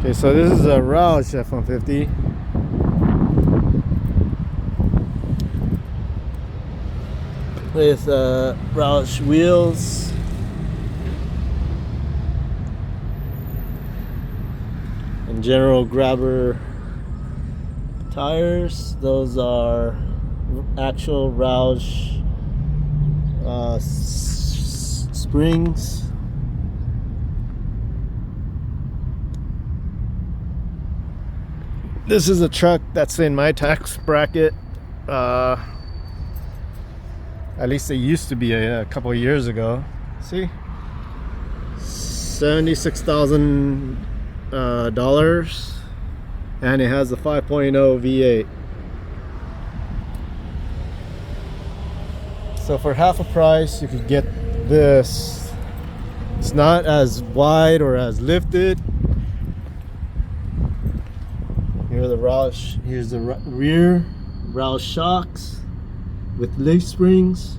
Okay, so this is a Roush F-150. With Roush wheels. And general grabber tires. Those are actual Roush springs. This is a truck that's in my tax bracket. At least it used to be a couple of years ago. See, $76,000, and it has a 5.0 V8. So for half a price, you could get this. It's not as wide or as lifted. Here's the rear Roush shocks with leaf springs.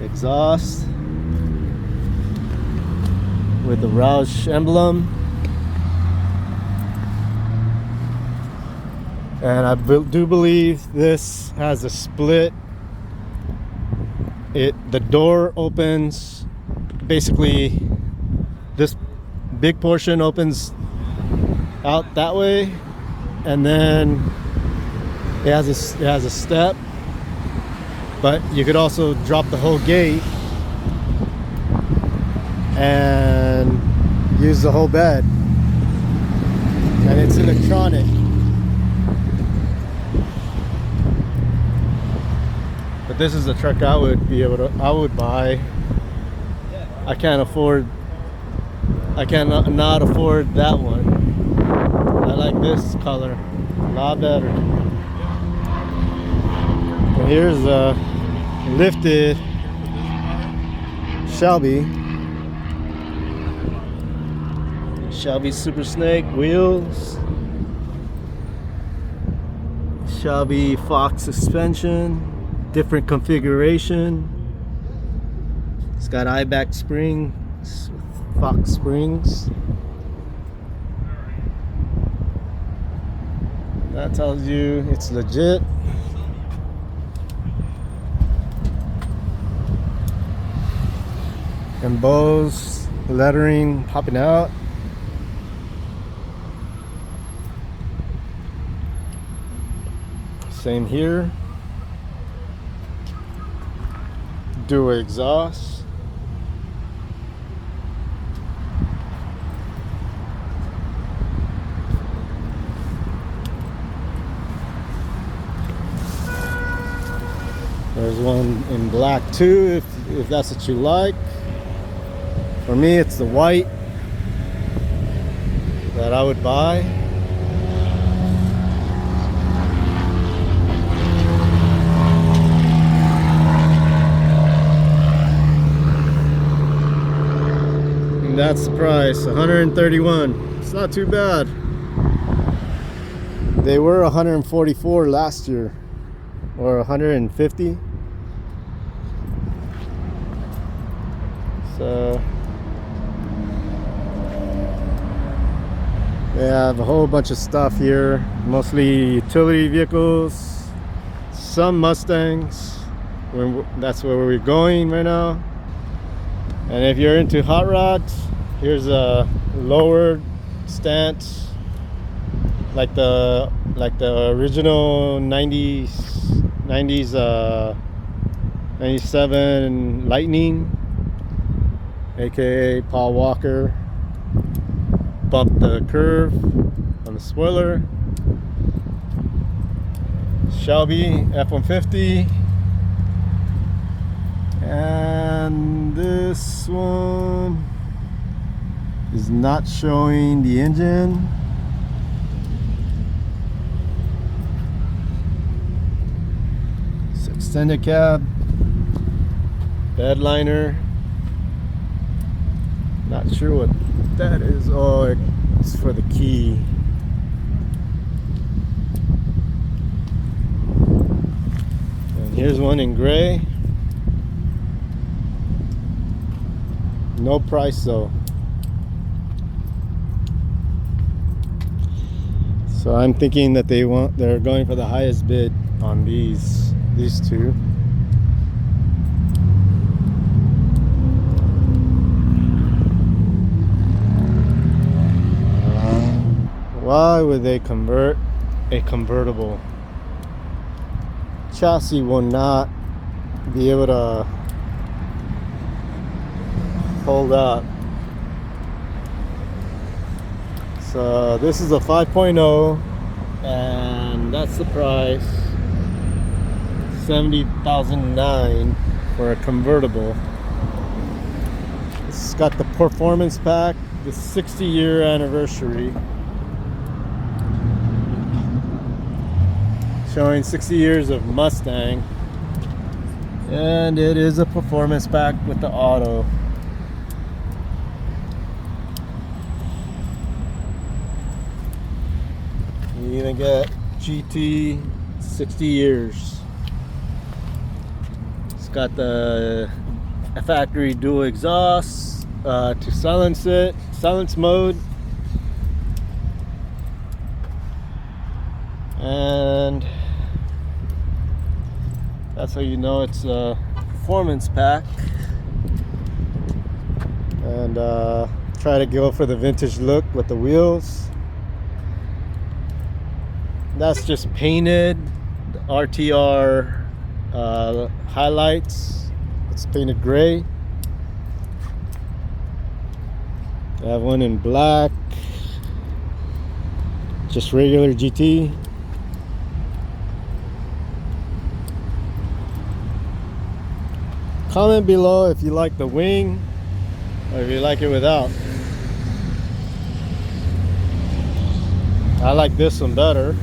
Exhaust with the Roush emblem. And I do believe this has a split. The door opens, basically this big portion opens out that way, and then it has a step, but you could also drop the whole gate and use the whole bed, and it's electronic. But this is a truck I would buy. I cannot not afford that one. I like this color a lot better. And here's a lifted Shelby Super Snake wheels, Shelby Fox suspension. Different configuration. It's got eye-back springs with Fox springs. That tells you it's legit. And Bose lettering popping out. Same here. Dual exhaust. There's one in black too, if that's what you like. For me, it's the white that I would buy. That's the price, $131. It's not too bad. They were $144 last year, or $150. So they have a whole bunch of stuff here, mostly utility vehicles, some Mustangs. That's where we're going right now. And if you're into hot rods, here's a lowered stance, like the original 90s 97 Lightning, aka Paul Walker. Bump the curve on the spoiler. Shelby F-150. And this one is not showing the engine. It's extended cab, bed liner. Not sure what that is. Oh, It's for the key. And here's one in gray. No price though. So I'm thinking that they're going for the highest bid on these two. Why would they convert a convertible? Chassis will not be able to hold up. So this is a 5.0 and that's the price. $70,009 for a convertible. It's got the performance pack, the 60-year anniversary. Showing 60 years of Mustang. And it is a performance pack with the auto. You even get GT 60 years. It's got the factory dual exhaust to silence mode. And that's how you know it's a performance pack. And try to go for the vintage look with the wheels. That's just painted. The RTR highlights. It's painted gray. I have one in black. Just regular GT. Comment below if you like the wing or if you like it without. I like this one better.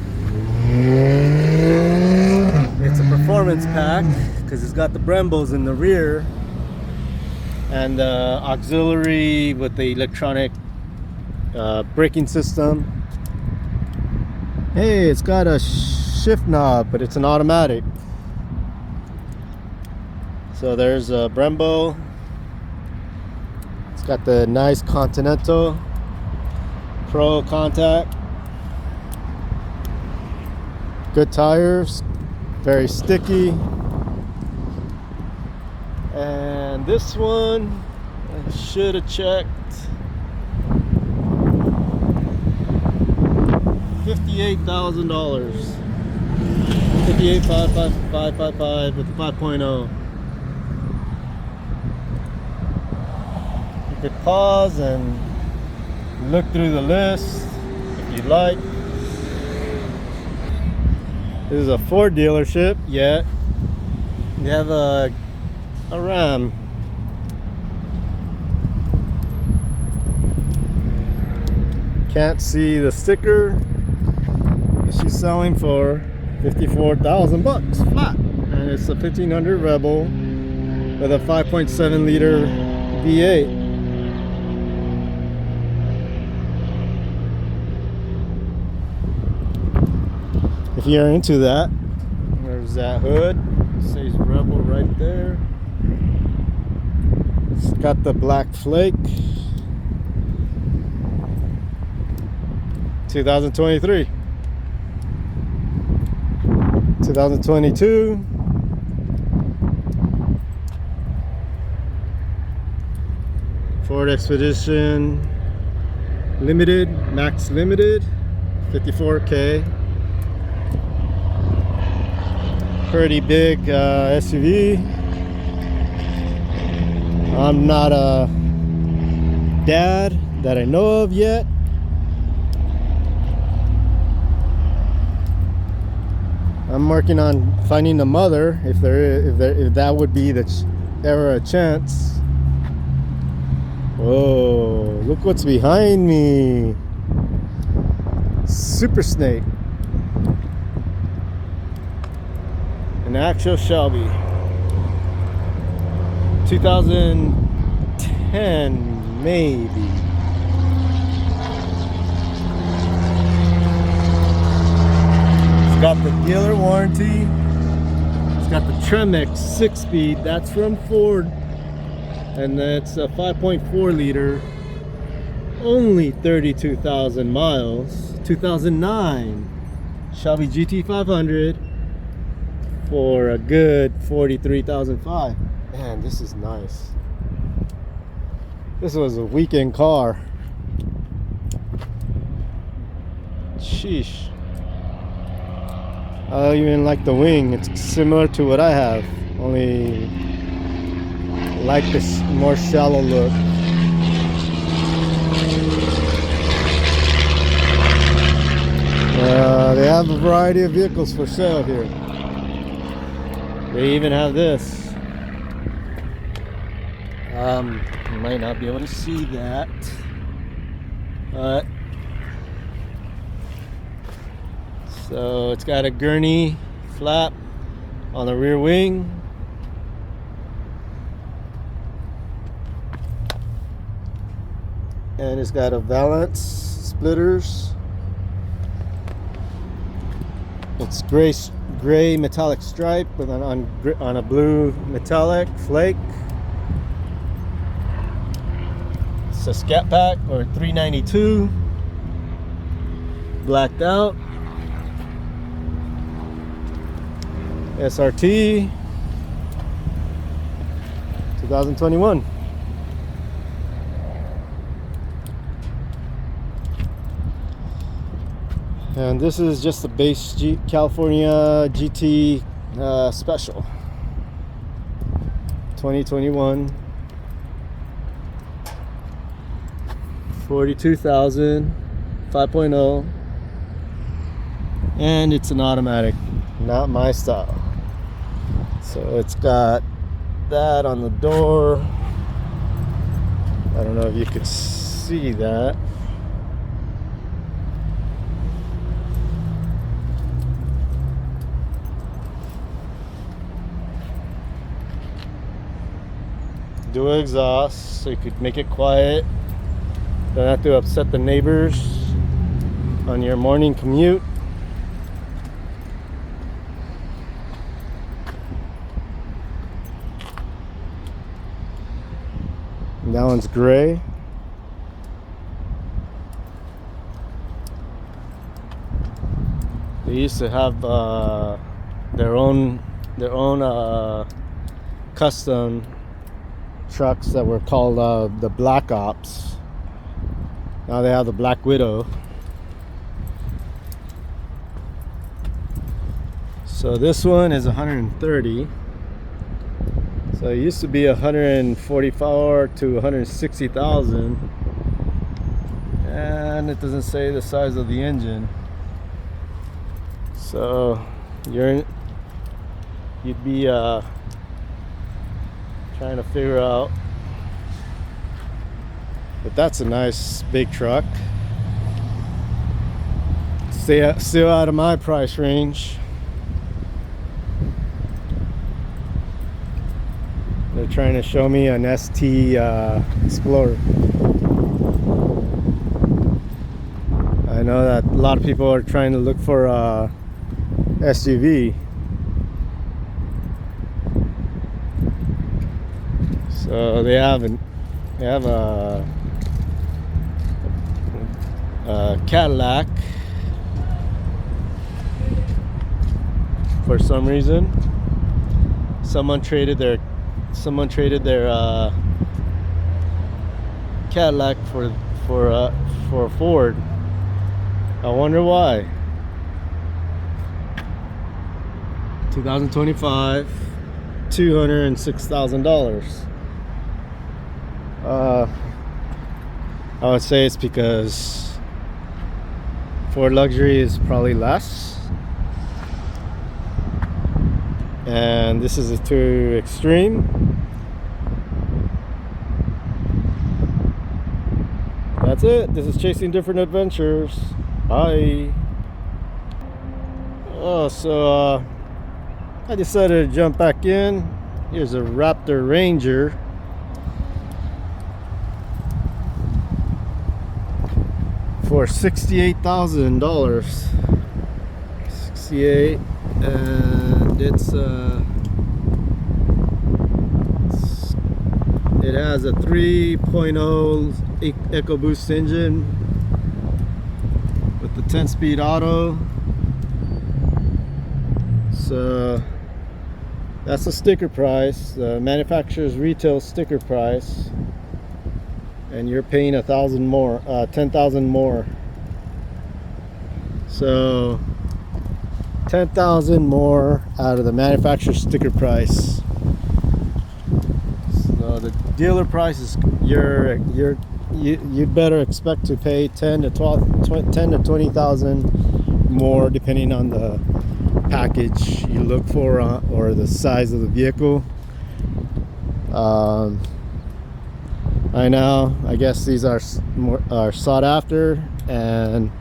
It's a performance pack because it's got the Brembos in the rear and the auxiliary with the electronic braking system. Hey, it's got a shift knob, but it's an automatic. So there's a Brembo. It's got the nice Continental Pro contact. Good tires, very sticky. And this one, I should have checked. $58,000. $58,555 with 5.0. You could pause and look through the list if you'd like. This is a Ford dealership, yet you have a Ram. Can't see the sticker. She's selling for 54,000 bucks flat, and it's a 1500 Rebel with a 5.7 liter V8. If you're into that, there's that hood. It says Rebel right there. It's got the black flake. 2023. 2022. Ford Expedition Limited, Max Limited, 54K. Pretty big SUV. I'm not a dad that I know of yet. I'm working on finding a mother if that would be ever a chance. Whoa, look what's behind me. Super Snake. An actual Shelby. 2010 maybe. dealer warranty. It's got the Tremex 6-speed, that's from Ford, and that's a 5.4 liter, only 32,000 miles. 2009 Shelby GT500 for a good 43,500. Man, this is nice. This was a weekend car. Sheesh. I even like the wing. It's similar to what I have, only like this more shallow look. They have a variety of vehicles for sale here. They even have this. You might not be able to see that, but so it's got a gurney flap on the rear wing. And it's got a valance splitters. It's gray metallic stripe with on a blue metallic flake. It's a Scat Pack or 392. Blacked out. SRT 2021. And this is just the base California GT special 2021. 42,000, 5.0, and it's an automatic, not my style. So it's got that on the door. I don't know if you could see that. Dual exhaust, so you could make it quiet. Don't have to upset the neighbors on your morning commute. And that one's gray. They used to have their own custom trucks that were called the Black Ops. Now they have the Black Widow. So this one is 130. So it used to be 144 to 160,000, and it doesn't say the size of the engine. So you'd be trying to figure out. But that's a nice big truck. Still out of my price range. They're trying to show me an ST Explorer. I know that a lot of people are trying to look for a SUV. So they have a Cadillac for some reason. Someone traded their Cadillac for a Ford. I wonder why. 2025, $206,000. I would say it's because Ford Luxury is probably less, and this is too extreme. That's it. This is Chasing Different Adventures. Bye. So I decided to jump back in. Here's a Raptor Ranger. For $68,000. 68. and it has a 3.0 EcoBoost engine with the 10-speed auto. So that's the sticker price, the manufacturer's retail sticker price, and you're paying 1,000 more, 10,000 more. So 10,000 more out of the manufacturer's sticker price. So the dealer price is you'd better expect to pay 10 to 20,000 more, depending on the package you look for or the size of the vehicle. I know, I guess these are sought after, and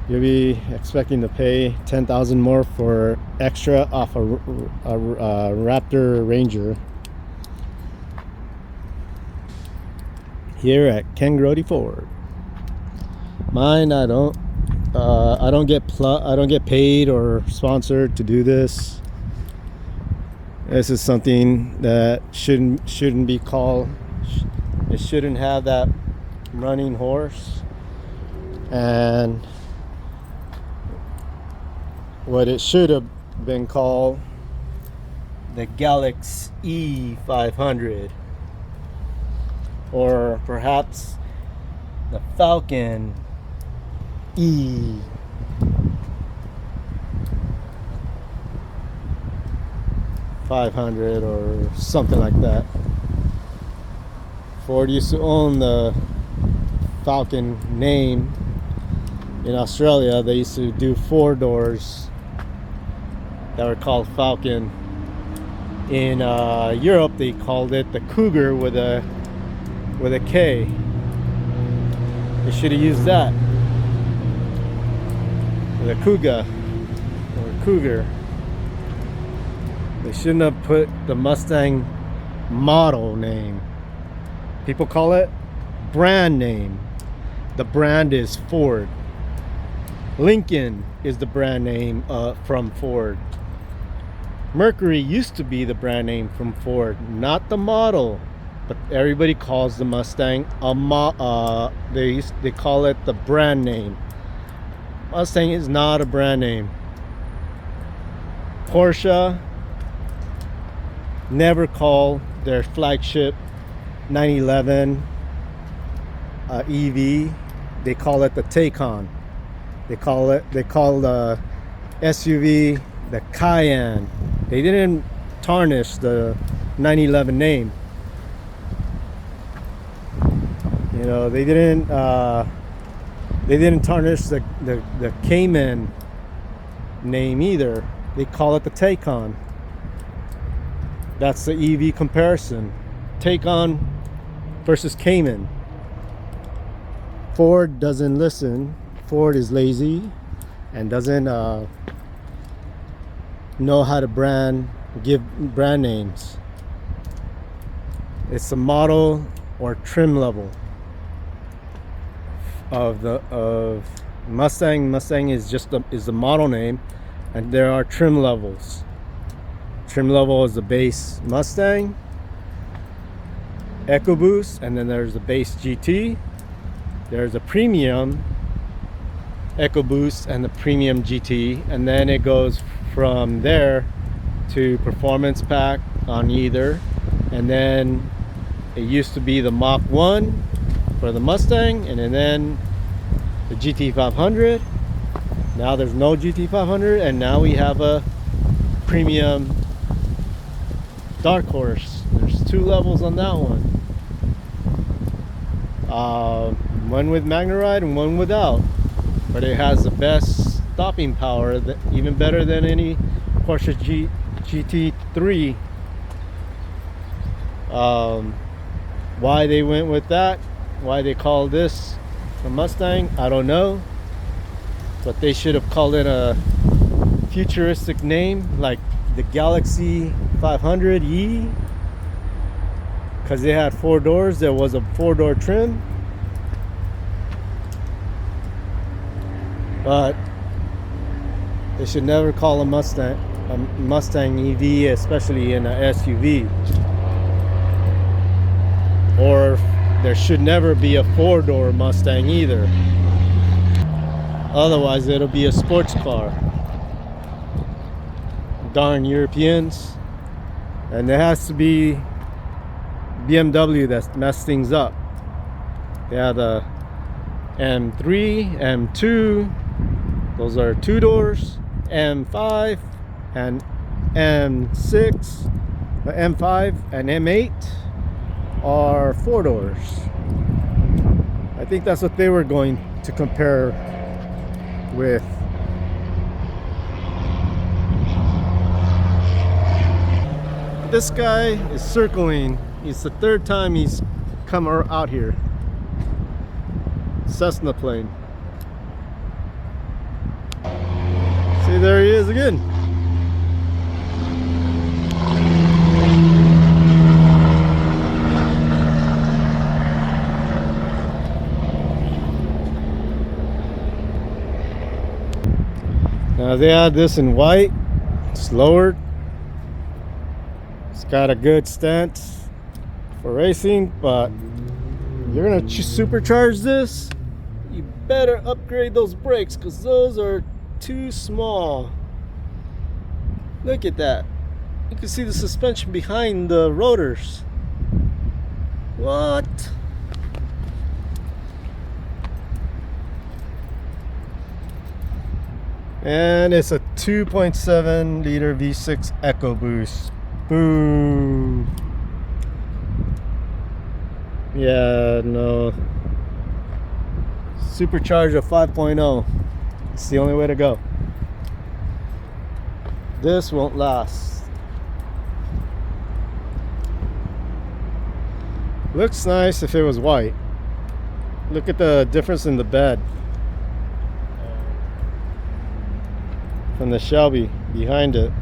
you'll be expecting to pay 10,000 more for extra off a Raptor Ranger here at Ken Grody Ford. Mine, I don't get paid or sponsored to do this. This is something that shouldn't be called. It shouldn't have that running horse. And what it should have been called, the Galaxy E500, or perhaps the Falcon E500 or something like that. Ford used to own the Falcon name in Australia. They used to do 4 doors that were called Falcon. In Europe, they called it the Cougar with a K. They should have used that, the Cougar or Cougar. They shouldn't have put the Mustang model name. People call it brand name. The brand is Ford. Lincoln is the brand name from Ford. Mercury used to be the brand name from Ford, not the model. But everybody calls the Mustang they call it the brand name. Mustang is not a brand name. Porsche never call their flagship 911 EV. They call it the Taycan. They call the SUV the Cayenne. They didn't tarnish the 911 name. You know, they didn't tarnish the Cayman name either. They call it the Taycan. That's the EV comparison. Taycan versus Cayman. Ford doesn't listen. Ford is lazy and doesn't know how to give brand names. It's a model or trim level of Mustang. Mustang is just the model name, and there are trim levels. Trim level is the base Mustang, EcoBoost, and then there's the base GT. There's a premium EcoBoost and the premium GT, and then it goes from there to performance pack on either. And then it used to be the Mach 1 for the Mustang, and then the GT500. Now there's no GT500, and now we have a premium Dark Horse. There's 2 levels on that one. One with MagnaRide and one without, but it has the best stopping power, even better than any Porsche GT3. Why they went with that, why they call this a Mustang, I don't know, but they should have called it a futuristic name like the Galaxy 500E, because they had 4 doors. There was a 4-door trim, but They should never call a Mustang EV, especially in an SUV. Or there should never be a four-door Mustang either. Otherwise, it'll be a sports car. Darn Europeans. And it has to be BMW that messed things up. They have the M3, M2, those are two doors, M5 and M6, M5 and M8 are four doors. I think that's what they were going to compare with. This guy is circling. It's the third time he's come out here. Cessna plane. See, there he is again. Now they had this in white. It's lowered. It's got a good stance for racing, but you're gonna supercharge this, you better upgrade those brakes because those are too small. Look at that. You can see the suspension behind the rotors. What? And it's a 2.7 liter V6 EcoBoost. Boo. Yeah, no. Supercharger 5.0. It's the only way to go. This won't last. Looks nice if it was white. Look at the difference in the bed from the Shelby behind it.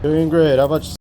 Doing great. How much?